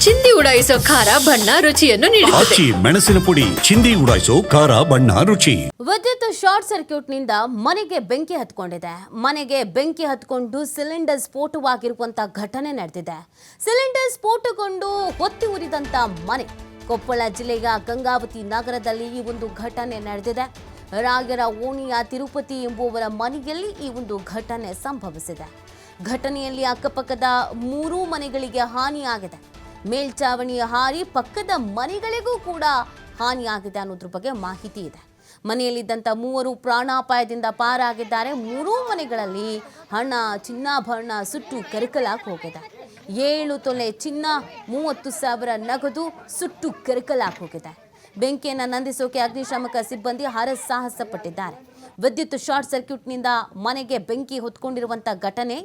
ಚಿಂದಿ ಉಡಾಯಿಸೋ ಖಾರ ಬಣ್ಣ ರುಚಿಯನ್ನು ನೀಡುತ್ತದೆ. ಮೆಣಸಿನ ಪುಡಿ ಚಿಂದಿ ಉಡಾಯಿಸೋ ಖಾರ ಬಣ್ಣ ರುಚಿ. ವಿದ್ಯುತ್ ಶಾರ್ಟ್ ಸರ್ಕ್ಯೂಟ್ನಿಂದ ಮನೆಗೆ ಬೆಂಕಿ ಹತ್ಕೊಂಡಿದೆ. ಮನೆಗೆ ಬೆಂಕಿ ಹತ್ಕೊಂಡು ಸಿಲಿಂಡರ್ ಸ್ಫೋಟವಾಗಿರುವಂತ ಘಟನೆ ನಡೆದಿದೆ. ಸಿಲಿಂಡರ್ ಸ್ಫೋಟಗೊಂಡು ಹೊತ್ತಿ ಉರಿದಂತ ಮನೆ ಕೊಪ್ಪಳ ಜಿಲ್ಲೆಯ ಗಂಗಾವತಿ ನಗರದಲ್ಲಿ ಈ ಒಂದು ಘಟನೆ ನಡೆದಿದೆ. ರಾಯರ ಓಣಿಯ ತಿರುಪತಿ ಎಂಬುವರ ಮನೆಯಲ್ಲಿ ಈ ಒಂದು ಘಟನೆ ಸಂಭವಿಸಿದೆ. ಘಟನೆಯಲ್ಲಿ ಅಕ್ಕಪಕ್ಕದ 3 ಮನೆಗಳಿಗೆ ಹಾನಿಯಾಗಿದೆ. ಮೇಲ್ಚಾವಣಿ ಹಾರಿ ಪಕ್ಕದ ಮನೆಗಳಿಗೂ ಕೂಡ ಹಾನಿಯಾಗಿದೆ ಅನ್ನೋದ್ರ ಬಗ್ಗೆ ಮಾಹಿತಿ ಇದೆ. ಮನೆಯಲ್ಲಿದ್ದಂಥ 3 ಪ್ರಾಣಾಪಾಯದಿಂದ ಪಾರಾಗಿದ್ದಾರೆ. 3 ಮನೆಗಳಲ್ಲಿ ಹಣ, ಚಿನ್ನಾಭರಣ ಸುಟ್ಟು ಕರಕಲಾಗಿ ಹೋಗಿದೆ. 7 ತೊಲೆ ಚಿನ್ನ, 30,000 ನಗದು ಸುಟ್ಟು ಕರಕಲಾಗಿ ಹೋಗಿದೆ. ಬೆಂಕಿಯನ್ನು ನಂದಿಸೋಕೆ ಅಗ್ನಿಶಾಮಕ ಸಿಬ್ಬಂದಿ ಹರಸಾಹಸ ಪಟ್ಟಿದ್ದಾರೆ. ವಿದ್ಯುತ್ ಶಾರ್ಟ್ ಸರ್ಕ್ಯೂಟ್ನಿಂದ ಮನೆಗೆ ಬೆಂಕಿ ಹೊತ್ಕೊಂಡಿರುವಂಥ ಘಟನೆ.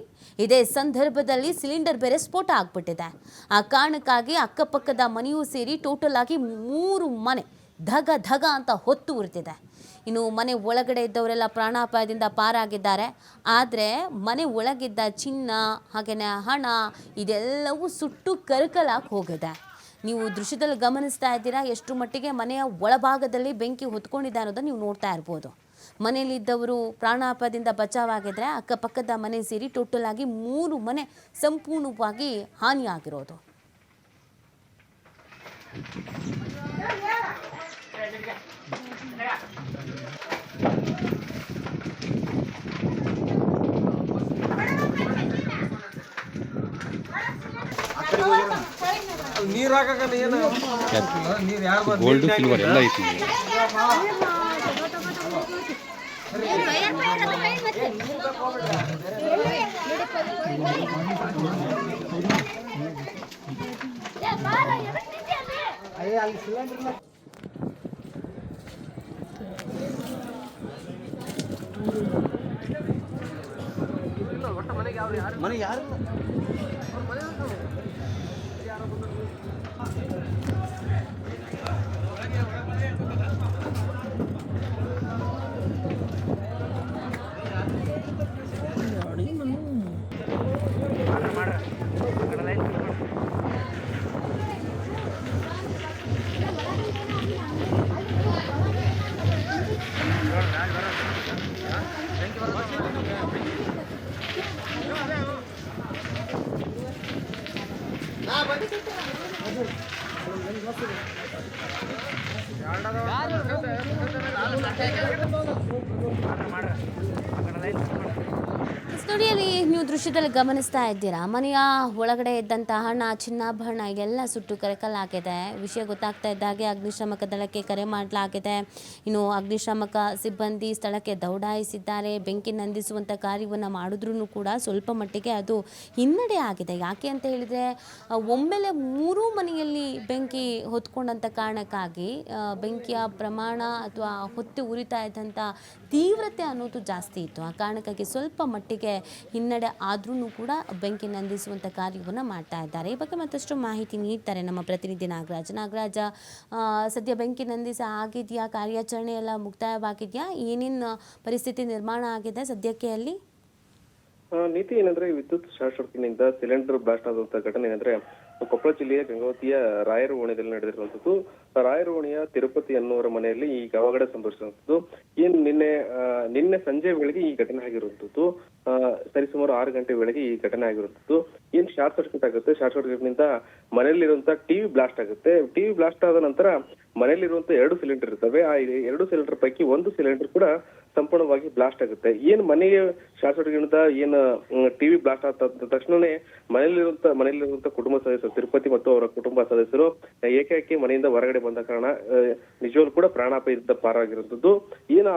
ಇದೇ ಸಂದರ್ಭದಲ್ಲಿ ಸಿಲಿಂಡರ್ ಬೇರೆ ಸ್ಫೋಟ ಆಗ್ಬಿಟ್ಟಿದೆ. ಆ ಕಾರಣಕ್ಕಾಗಿ ಅಕ್ಕಪಕ್ಕದ ಮನೆಯೂ ಸೇರಿ ಟೋಟಲ್ ಆಗಿ 3 ಮನೆ ಧಗ ಧಗ ಅಂತ ಹೊತ್ತು ಉರಿತಿದೆ. ಇನ್ನು ಮನೆ ಒಳಗಡೆ ಇದ್ದವರೆಲ್ಲ ಪ್ರಾಣಾಪಾಯದಿಂದ ಪಾರಾಗಿದ್ದಾರೆ. ಆದರೆ ಮನೆ ಒಳಗಿದ್ದ ಚಿನ್ನ ಹಾಗೆಯೇ ಹಣ ಇದೆಲ್ಲವೂ ಸುಟ್ಟು ಕರಕಲಾಗಿ ಹೋಗಿದೆ. ನೀವು ದೃಶ್ಯದಲ್ಲಿ ಗಮನಿಸ್ತಾ ಇದ್ದೀರಾ ಎಷ್ಟು ಮಟ್ಟಿಗೆ ಮನೆಯ ಒಳಭಾಗದಲ್ಲಿ ಬೆಂಕಿ ಹೊತ್ಕೊಂಡಿದೆ ಅನ್ನೋದನ್ನು ನೀವು ನೋಡ್ತಾ ಇರ್ಬೋದು. ಮನೆಯಲ್ಲಿದ್ದವರು ಪ್ರಾಣಾಪಾಯದಿಂದ ಬಚಾವಾಗಿದ್ದರೆ ಅಕ್ಕಪಕ್ಕದ ಮನೆ ಸೇರಿ ಟೋಟಲ್ ಆಗಿ 3 ಮನೆ ಸಂಪೂರ್ಣವಾಗಿ ಹಾನಿಯಾಗಿರೋದು. ನೀರು ಹಾಕಲ್ಲ ಏನು ನೀರು ಯಾರು ಗೋಲ್ಡ್ ಸಿಲ್ವರ್ ಎಲ್ಲ ಐತಿ. ಮನೆ ಯಾರು ಸ್ಟುಡಿಯೋಲಿ ನೀವು ದೃಶ್ಯದಲ್ಲಿ ಗಮನಿಸ್ತಾ ಇದ್ದೀರಾ. ಮನೆಯ ಒಳಗಡೆ ಇದ್ದಂಥ ಹಣ, ಚಿನ್ನಾಭರಣ ಎಲ್ಲ ಸುಟ್ಟು ಕರಕಲಾಗಿದೆ. ವಿಷಯ ಗೊತ್ತಾಗ್ತಾ ಇದ್ದಾಗೆ ಅಗ್ನಿಶಾಮಕ ದಳಕ್ಕೆ ಕರೆ ಮಾಡಲಾಗಿದೆ. ಇನ್ನು ಅಗ್ನಿಶಾಮಕ ಸಿಬ್ಬಂದಿ ಸ್ಥಳಕ್ಕೆ ದೌಡಾಯಿಸಿದ್ದಾರೆ. ಬೆಂಕಿ ನಂದಿಸುವಂಥ ಕಾರ್ಯವನ್ನು ಮಾಡಿದ್ರೂ ಕೂಡ ಸ್ವಲ್ಪ ಮಟ್ಟಿಗೆ ಅದು ಹಿನ್ನಡೆ ಆಗಿದೆ. ಯಾಕೆ ಅಂತ ಹೇಳಿದರೆ ಒಮ್ಮೆಲೆ 3 ಮನೆಯಲ್ಲಿ ಬೆಂಕಿ ಹೊತ್ಕೊಂಡಂಥ ಕಾರಣಕ್ಕಾಗಿ ಬೆಂಕಿಯ ಪ್ರಮಾಣ ಅಥವಾ ಹೊತ್ತು ಉರಿತಾ ಇದ್ದಂಥ ತೀವ್ರತೆ ಅನ್ನೋದು ಜಾಸ್ತಿ ಇತ್ತು. ಆ ಕಾರಣಕ್ಕಾಗಿ ಸ್ವಲ್ಪ ಮಟ್ಟಿಗೆ ಹಿನ್ನಡೆ ಆದ್ರೂ ಕೂಡ ಬೆಂಕಿ ನಂದಿಸುವಂಥ ಕಾರ್ಯವನ್ನು ಮಾಡ್ತಾ ಇದ್ದಾರೆ. ಈ ಬಗ್ಗೆ ಮತ್ತಷ್ಟು ಮಾಹಿತಿ ನೀಡ್ತಾರೆ ನಮ್ಮ ಪ್ರತಿನಿಧಿ ನಾಗರಾಜ. ಸದ್ಯ ಬೆಂಕಿ ನಂದಿಸ ಆಗಿದೆಯಾ? ಕಾರ್ಯಾಚರಣೆ ಎಲ್ಲ ಮುಕ್ತಾಯವಾಗಿದೆಯಾ? ಏನೇನು ಪರಿಸ್ಥಿತಿ ನಿರ್ಮಾಣ ಆಗಿದೆ ಸದ್ಯಕ್ಕೆ ಅಲ್ಲಿ? ನೀತಿ ಏನಂದ್ರೆ ವಿದ್ಯುತ್ ಶಾರ್ಟ್ ಸರ್ಕ್ಯೂಟ್ನಿಂದ ಸಿಲಿಂಡರ್ ಬ್ಲಾಸ್ಟ್ ಆದಂತ ಘಟನೆ ಏನಂದ್ರೆ ಕೊಪ್ಪಳ ಜಿಲ್ಲೆಯ ಗಂಗಾವತಿಯ ರಾಯರ ಓಣಿಯಲ್ಲಿ ನಡೆದಿರುವಂತದ್ದು. ರಾಯರ ಓಣಿಯ ತಿರುಪತಿ ಅನ್ನುವರ ಮನೆಯಲ್ಲಿ ಈ ಅವಘಡ ಸಂಭವಿಸಿರುವಂತದ್ದು. ಏನ್ ನಿನ್ನೆ ಸಂಜೆ ವೇಳೆಗೆ ಈ ಘಟನೆ ಆಗಿರುವಂತದ್ದು. ಸರಿಸುಮಾರು 6 ಗಂಟೆ ವೇಳೆಗೆ ಈ ಘಟನೆ ಆಗಿರುವಂತದ್ದು. ಏನ್ ಶಾರ್ಟ್ ಸರ್ಕ್ಯೂಟ್ ಆಗುತ್ತೆ. ಶಾರ್ಟ್ ಸರ್ಕ್ಯೂಟ್ ನಿಂದ ಮನೆಯಲ್ಲಿರುವಂತ ಟಿವಿ ಬ್ಲಾಸ್ಟ್ ಆಗುತ್ತೆ. ಟಿವಿ ಬ್ಲಾಸ್ಟ್ ಆದ ನಂತರ ಮನೆಯಲ್ಲಿರುವಂತ 2 ಸಿಲಿಂಡರ್ ಇರ್ತವೆ. ಆ 2 ಸಿಲಿಂಡರ್ ಪೈಕಿ 1 ಸಿಲಿಂಡರ್ ಕೂಡ ಸಂಪೂರ್ಣವಾಗಿ ಬ್ಲಾಸ್ಟ್ ಆಗುತ್ತೆ. ಏನ್ ಮನೆಗೆ ಶಾರ್ಟ್ ಸರ್ಕ್ಯೂಟ್ ಏನ್ ಟಿವಿ ಬ್ಲಾಸ್ಟ್ ಆದ ತಕ್ಷಣನೇ ಮನೆಯಲ್ಲಿರುವಂತ ಕುಟುಂಬ ಸದಸ್ಯರು, ತಿರುಪತಿ ಮತ್ತು ಅವರ ಕುಟುಂಬ ಸದಸ್ಯರು ಏಕಾಏಕಿ ಮನೆಯಿಂದ ಹೊರಗಡೆ ಬಂದ ಕಾರಣ ನಿಜವಾಗ್ಲೂ ಕೂಡ ಪ್ರಾಣಾಪಾಯದಿಂದ ಪಾರಾಗಿರುವಂತದ್ದು. ಏನ್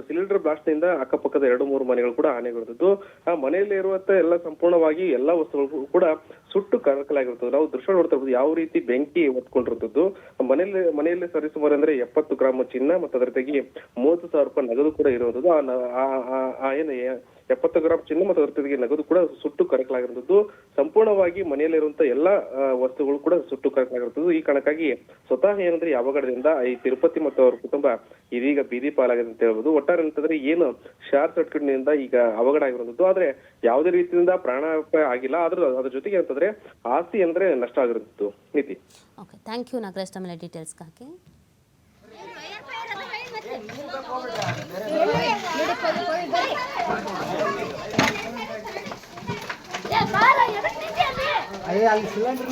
ಸಿಲಿಂಡರ್ ಬ್ಲಾಸ್ಟ್ ನಿಂದ ಅಕ್ಕಪಕ್ಕದ 2-3 ಮನೆಗಳು ಕೂಡ ಹಾನಿಯಾಗಿರುವಂತದ್ದು. ಆ ಮನೆಯಲ್ಲಿ ಇರುವಂತ ಎಲ್ಲ ಸಂಪೂರ್ಣವಾಗಿ ಎಲ್ಲಾ ವಸ್ತುಗಳು ಕೂಡ ಸುಟ್ಟು ಕರಕಲಾಗಿರುತ್ತದೆ. ನಾವು ದೃಶ್ಯ ನೋಡ್ತಾ ಇರ್ಬೋದು ಯಾವ ರೀತಿ ಬೆಂಕಿ ಹೊತ್ಕೊಂಡಿರುವಂತದ್ದು. ಮನೆಯಲ್ಲಿ ಸರಿಸುಮಾರು ಅಂದ್ರೆ 70 ಗ್ರಾಮ್ ಚಿನ್ನ ಮತ್ತು ಅದರ ತೆಗಿ 30,000 ರೂಪಾಯಿ ನಗದು ಕೂಡ ಇರುವಂತದ್ದು. 70 ಗ್ರಾಂ ಚಿನ್ನ ಮತ್ತು 60 ನಗದು ಕೂಡ ಸುಟ್ಟು ಕರಕಲಾಗಿರುವಂತದ್ದು. ಸಂಪೂರ್ಣವಾಗಿ ಮನೆಯಲ್ಲಿರುವಂತಹ ಎಲ್ಲಾ ವಸ್ತುಗಳು ಕೂಡ ಸುಟ್ಟು ಕರಕಲಾಗಿರುವಂತದ್ದು. ಈ ಕಾರಣಕ್ಕಾಗಿ ಸ್ವತಃ ಏನಂದ್ರೆ ಈ ಅವಘಡದಿಂದ ಈ ತಿರುಪತಿ ಮತ್ತು ಅವರ ಕುಟುಂಬ ಇದೀಗ ಬೀದಿ ಪಾಲಾಗಿದೆ ಅಂತ ಹೇಳ್ಬೋದು. ಒಟ್ಟಾರೆ ಅಂತಂದ್ರೆ ಏನು ಶಾರ್ಟ್ ಸರ್ಕ್ಯೂಟ್ ನಿಂದ ಈಗ ಅವಘಡ ಆಗಿರುವಂತದ್ದು. ಆದ್ರೆ ಯಾವುದೇ ರೀತಿಯಿಂದ ಪ್ರಾಣಾಪಾಯ ಆಗಿಲ್ಲ. ಆದ್ರೂ ಅದ್ರ ಜೊತೆಗೆ ಅಂತಂದ್ರೆ ಆಸ್ತಿ ಅಂದ್ರೆ ನಷ್ಟ ಆಗಿರುವಂತದ್ದು. ನೀತಿ. ಓಕೆ, ಥ್ಯಾಂಕ್ ಯು ನಾಗರಾಜ್ ತಮ್ಮ ಡೀಟೇಲ್ಸ್ಗಾಗಿ. ಅಯ್ಯ ಅಲ್ಲಿ ಸಿಲಿಂಡರ್